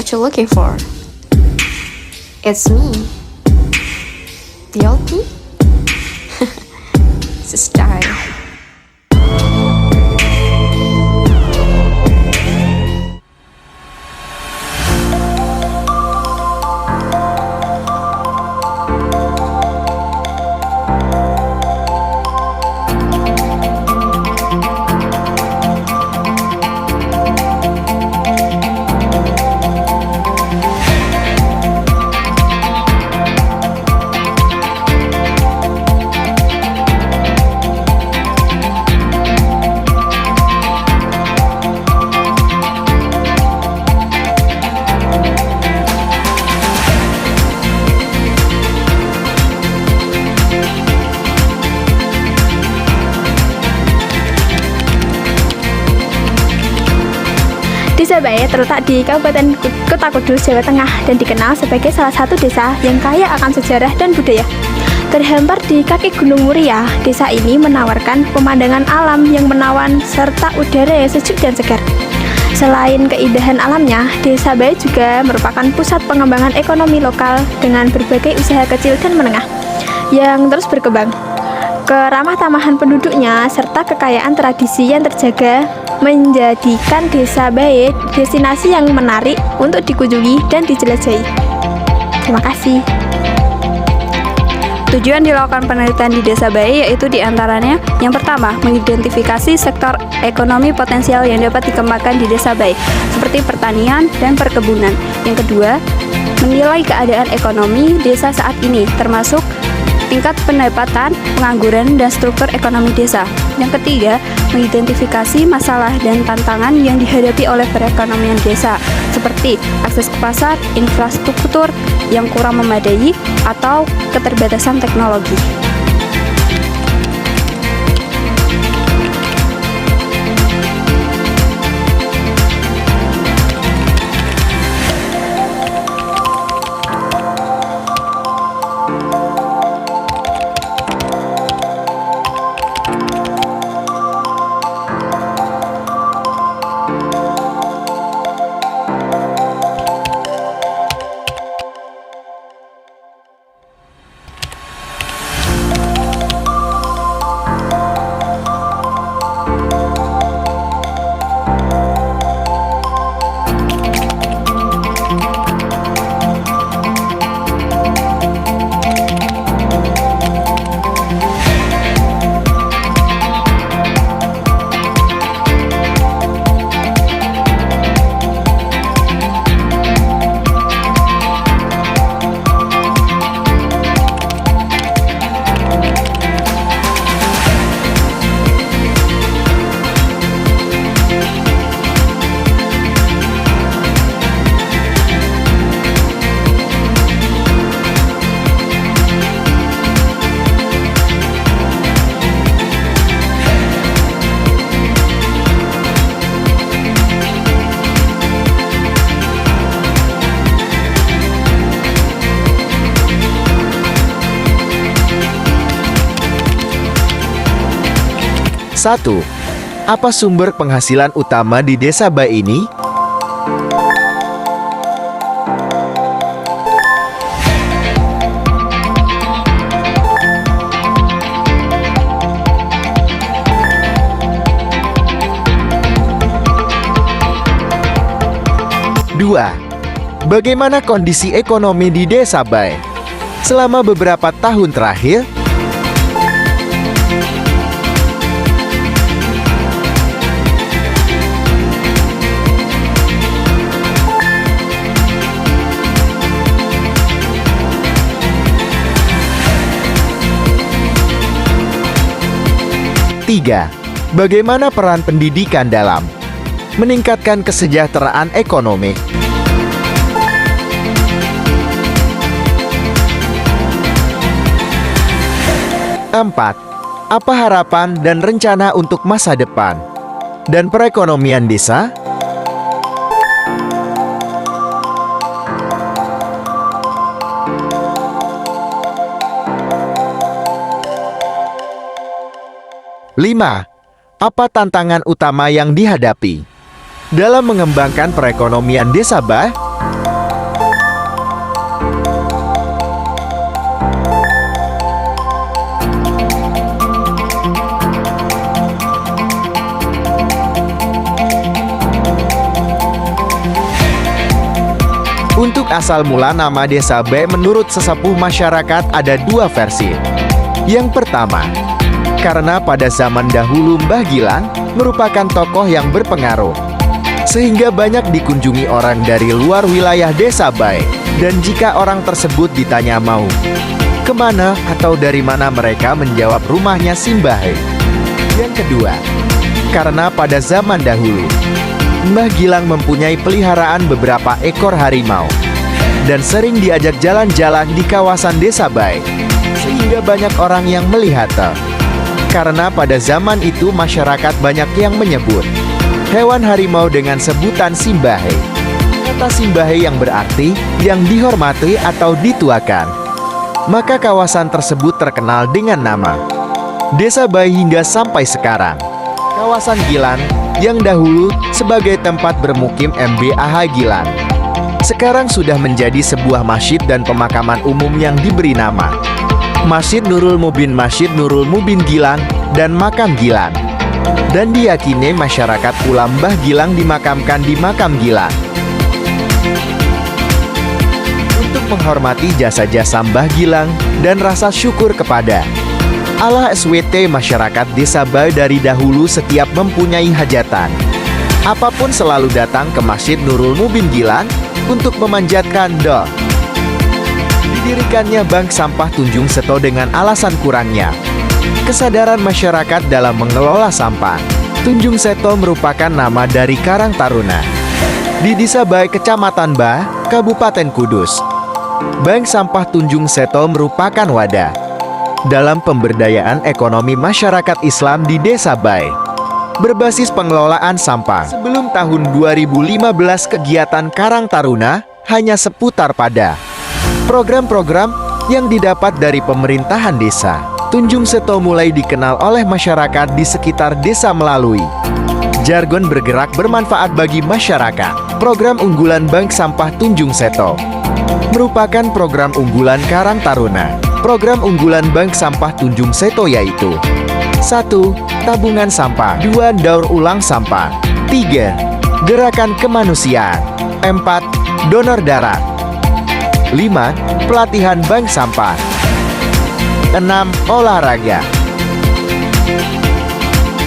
what you're looking for. It's me. The old me? It's a style. Desa Bae terletak di Kabupaten Kota Kudus, Jawa Tengah dan dikenal sebagai salah satu desa yang kaya akan sejarah dan budaya. Terhampar di kaki Gunung Muria, desa ini menawarkan pemandangan alam yang menawan serta udara yang sejuk dan segar. Selain keindahan alamnya, Desa Bae juga merupakan pusat pengembangan ekonomi lokal dengan berbagai usaha kecil dan menengah yang terus berkembang. Keramah tamahan penduduknya serta kekayaan tradisi yang terjaga menjadikan Desa Bae destinasi yang menarik untuk dikunjungi dan dijelajahi. Terima kasih. Tujuan dilakukan penelitian di Desa Bae yaitu diantaranya yang pertama, mengidentifikasi sektor ekonomi potensial yang dapat dikembangkan di Desa Bae seperti pertanian dan perkebunan. Yang kedua, menilai keadaan ekonomi desa saat ini termasuk tingkat pendapatan, pengangguran, dan struktur ekonomi desa. Yang ketiga, mengidentifikasi masalah dan tantangan yang dihadapi oleh perekonomian desa, seperti akses ke pasar, infrastruktur yang kurang memadai, atau keterbatasan teknologi. Satu, apa sumber penghasilan utama di Desa Bae ini? Dua, bagaimana kondisi ekonomi di Desa Bae selama beberapa tahun terakhir? Tiga, bagaimana peran pendidikan dalam meningkatkan kesejahteraan ekonomi? Empat, apa harapan dan rencana untuk masa depan dan perekonomian desa? Lima, apa tantangan utama yang dihadapi dalam mengembangkan perekonomian Desa Bae? Untuk asal mula nama Desa Bae menurut sesepuh masyarakat ada dua versi. Yang pertama, karena pada zaman dahulu Mbah Gilang merupakan tokoh yang berpengaruh, sehingga banyak dikunjungi orang dari luar wilayah Desa Bae. Dan jika orang tersebut ditanya mau kemana atau dari mana, mereka menjawab rumahnya Simbahe. Yang kedua, karena pada zaman dahulu Mbah Gilang mempunyai peliharaan beberapa ekor harimau dan sering diajak jalan-jalan di kawasan Desa Bae, sehingga banyak orang yang melihatnya. Karena pada zaman itu masyarakat banyak yang menyebut hewan harimau dengan sebutan Simbahe. Kata Simbahe yang berarti yang dihormati atau dituakan. Maka kawasan tersebut terkenal dengan nama Desa Bae hingga sampai sekarang. Kawasan Gilan yang dahulu sebagai tempat bermukim MBAH Gilan, sekarang sudah menjadi sebuah masjid dan pemakaman umum yang diberi nama Masjid Nurul Mubin Gilan dan Makam Gilan. Dan diyakini masyarakat pula Mbah Gilang dimakamkan di Makam Gilan. Untuk menghormati jasa-jasa Mbah Gilang dan rasa syukur kepada Allah SWT, masyarakat Desa Bae dari dahulu setiap mempunyai hajatan apapun selalu datang ke Masjid Nurul Mubin Gilan untuk memanjatkan doa. Didirikannya Bank Sampah Tunjung Seto dengan alasan kurangnya kesadaran masyarakat dalam mengelola sampah. Tunjung Seto merupakan nama dari Karang Taruna di Desa Bae, Kecamatan Bae, Kabupaten Kudus. Bank Sampah Tunjung Seto merupakan wadah dalam pemberdayaan ekonomi masyarakat Islam di Desa Bae berbasis pengelolaan sampah. Sebelum tahun 2015 kegiatan Karang Taruna hanya seputar pada program-program yang didapat dari pemerintahan desa. Tunjung Seto mulai dikenal oleh masyarakat di sekitar desa melalui jargon bergerak bermanfaat bagi masyarakat. Program unggulan Bank Sampah Tunjung Seto merupakan program unggulan Karang Taruna. Program unggulan Bank Sampah Tunjung Seto yaitu 1. Tabungan sampah. 2. Daur ulang sampah. 3. Gerakan kemanusiaan. 4. Donor darah. 5. Pelatihan bank sampah. 6. Olahraga.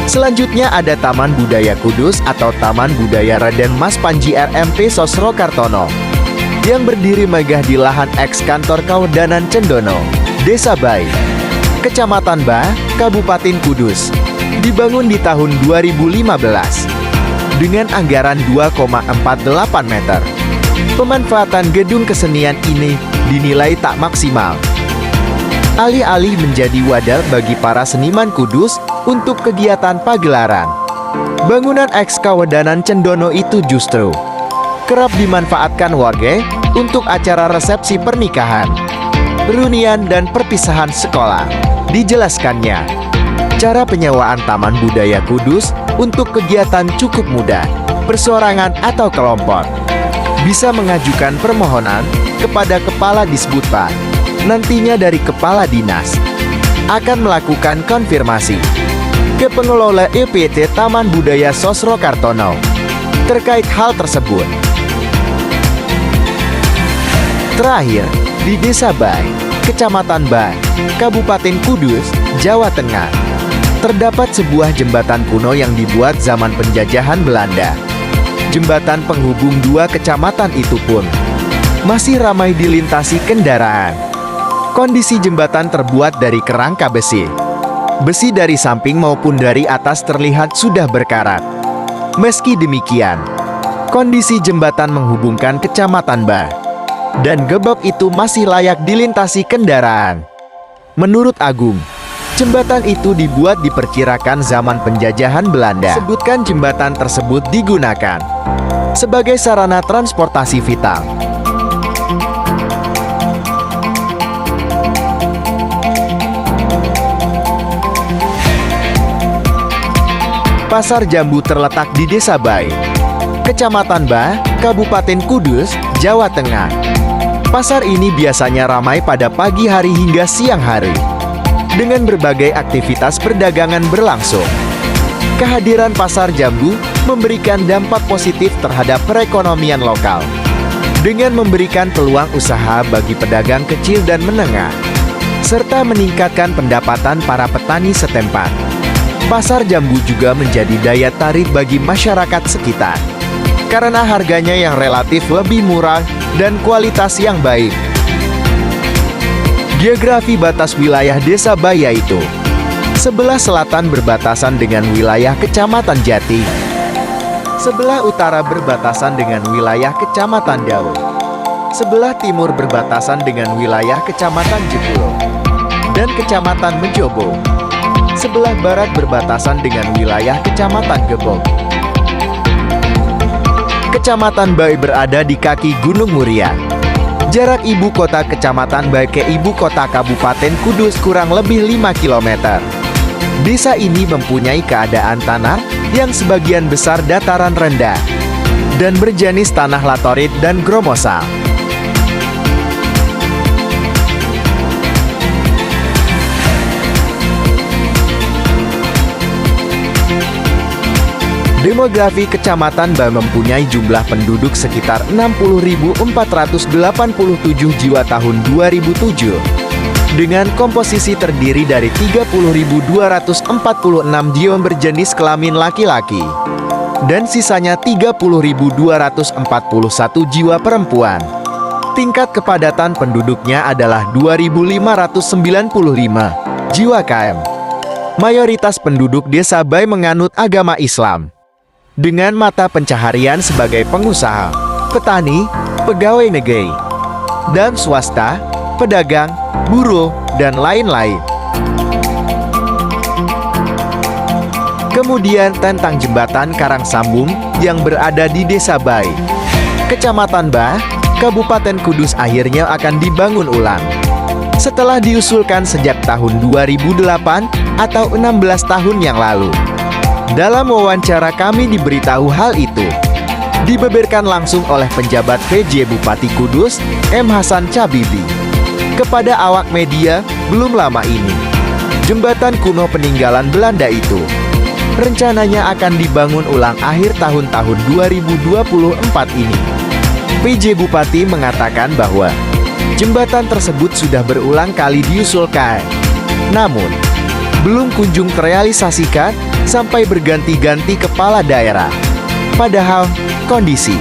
Selanjutnya ada Taman Budaya Kudus atau Taman Budaya Raden Mas Panji RMP Sosrokartono yang berdiri megah di lahan eks kantor Kawedanan Cendono, Desa Bae, Kecamatan Bae, Kabupaten Kudus. Dibangun di tahun 2015 dengan anggaran 2,48 meter. Pemanfaatan gedung kesenian ini dinilai tak maksimal. Alih-alih menjadi wadah bagi para seniman Kudus untuk kegiatan pagelaran, bangunan eks Kawedanan Cendono itu justru kerap dimanfaatkan warga untuk acara resepsi pernikahan, reunian, dan perpisahan sekolah. Dijelaskannya, cara penyewaan Taman Budaya Kudus untuk kegiatan cukup mudah, perseorangan atau kelompok. Bisa mengajukan permohonan kepada Kepala Disbudpad. Nantinya dari Kepala Dinas akan melakukan konfirmasi ke pengelola EPT Taman Budaya Sosrokartono terkait hal tersebut. Terakhir, di Desa Bae, Kecamatan Bae, Kabupaten Kudus, Jawa Tengah, terdapat sebuah jembatan kuno yang dibuat zaman penjajahan Belanda. Jembatan penghubung dua kecamatan itu pun masih ramai dilintasi kendaraan. Kondisi jembatan terbuat dari kerangka besi. Besi dari samping maupun dari atas terlihat sudah berkarat. Meski demikian, kondisi jembatan menghubungkan Kecamatan Bae dan Gebok itu masih layak dilintasi kendaraan. Menurut Agung, jembatan itu dibuat diperkirakan zaman penjajahan Belanda. Sebutkan jembatan tersebut digunakan sebagai sarana transportasi vital. Pasar Jambu terletak di Desa Bae, Kecamatan Bae, Kabupaten Kudus, Jawa Tengah. Pasar ini biasanya ramai pada pagi hari hingga siang hari, dengan berbagai aktivitas perdagangan berlangsung. Kehadiran Pasar Jambu memberikan dampak positif terhadap perekonomian lokal. dengan memberikan peluang usaha bagi pedagang kecil dan menengah, serta meningkatkan pendapatan para petani setempat. Pasar Jambu juga menjadi daya tarik bagi masyarakat sekitar, karena harganya yang relatif lebih murah dan kualitas yang baik. Geografi batas wilayah Desa Bae yaitu: sebelah selatan berbatasan dengan wilayah Kecamatan Jati, sebelah utara berbatasan dengan wilayah Kecamatan Daun, sebelah timur berbatasan dengan wilayah Kecamatan Jepuro dan Kecamatan Menjobo, sebelah barat berbatasan dengan wilayah Kecamatan Gebog. Kecamatan Bae berada di kaki Gunung Muria. Jarak ibu kota Kecamatan Bae ke ibu kota Kabupaten Kudus kurang lebih 5 km. Desa ini mempunyai keadaan tanah yang sebagian besar dataran rendah dan berjenis tanah latorit dan gromosal. Demografi Kecamatan Bae mempunyai jumlah penduduk sekitar 60.487 jiwa tahun 2007, dengan komposisi terdiri dari 30.246 jiwa berjenis kelamin laki-laki, dan sisanya 30.241 jiwa perempuan. Tingkat kepadatan penduduknya adalah 2.595 jiwa km. Mayoritas penduduk Desa Bae menganut agama Islam, dengan mata pencaharian sebagai pengusaha, petani, pegawai negeri, dan swasta, pedagang, buruh, dan lain-lain. Kemudian tentang jembatan Karangsambung yang berada di Desa Bae, Kecamatan Bae, Kabupaten Kudus akhirnya akan dibangun ulang. Setelah diusulkan sejak tahun 2008 atau 16 tahun yang lalu. Dalam wawancara kami diberitahu hal itu dibeberkan langsung oleh penjabat PJ Bupati Kudus, M. Hasan Cabibi, kepada awak media belum lama ini. Jembatan kuno peninggalan Belanda itu rencananya akan dibangun ulang akhir tahun 2024 ini. PJ Bupati mengatakan bahwa jembatan tersebut sudah berulang kali diusulkan, namun belum kunjung terrealisasikan sampai berganti-ganti kepala daerah. Padahal kondisi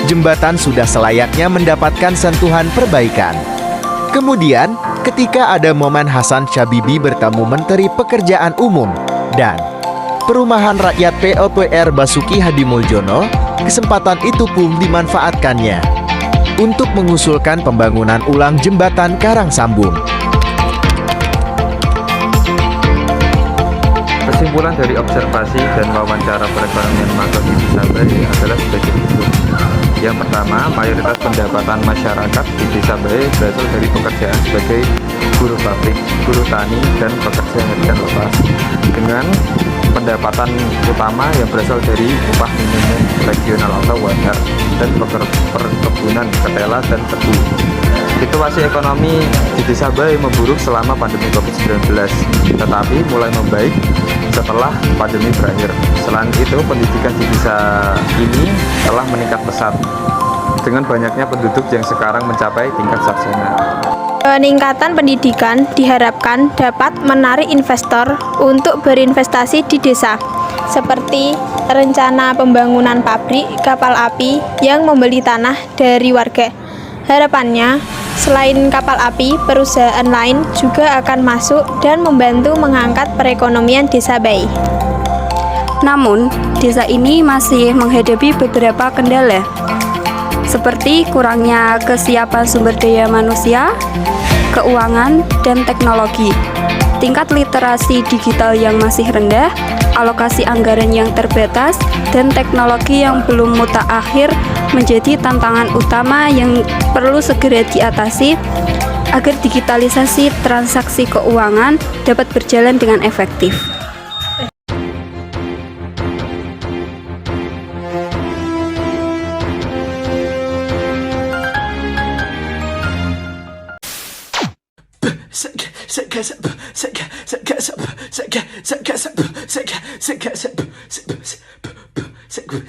jembatan sudah selayaknya mendapatkan sentuhan perbaikan. Kemudian, ketika ada momen Hasan Cabibi bertemu Menteri Pekerjaan Umum dan Perumahan Rakyat PUPR Basuki Hadimuljono, kesempatan itu pun dimanfaatkannya untuk mengusulkan pembangunan ulang jembatan Karangsambung. Kesimpulan dari observasi dan wawancara perekonomian makro di Desa Bae adalah sebagai berikut. Yang pertama, mayoritas pendapatan masyarakat di Desa Bae berasal dari pekerjaan sebagai buruh pabrik, buruh tani, dan pekerja harian lepas, dengan pendapatan utama yang berasal dari upah minimum regional atau UMR dan perkebunan ketela dan tebu. Situasi ekonomi di Desa Bae memburuk selama pandemi COVID-19, tetapi mulai membaik setelah pandemi berakhir. Selain itu, pendidikan di desa ini telah meningkat pesat dengan banyaknya penduduk yang sekarang mencapai tingkat sarjana. Peningkatan pendidikan diharapkan dapat menarik investor untuk berinvestasi di desa, seperti rencana pembangunan pabrik kapal api yang membeli tanah dari warga. Harapannya, selain kapal api, perusahaan lain juga akan masuk dan membantu mengangkat perekonomian Desa Bae. Namun, desa ini masih menghadapi beberapa kendala, seperti kurangnya kesiapan sumber daya manusia, keuangan, dan teknologi, tingkat literasi digital yang masih rendah, alokasi anggaran yang terbatas, dan teknologi yang belum mutakhir menjadi tantangan utama yang perlu segera diatasi agar digitalisasi transaksi keuangan dapat berjalan dengan efektif. Segue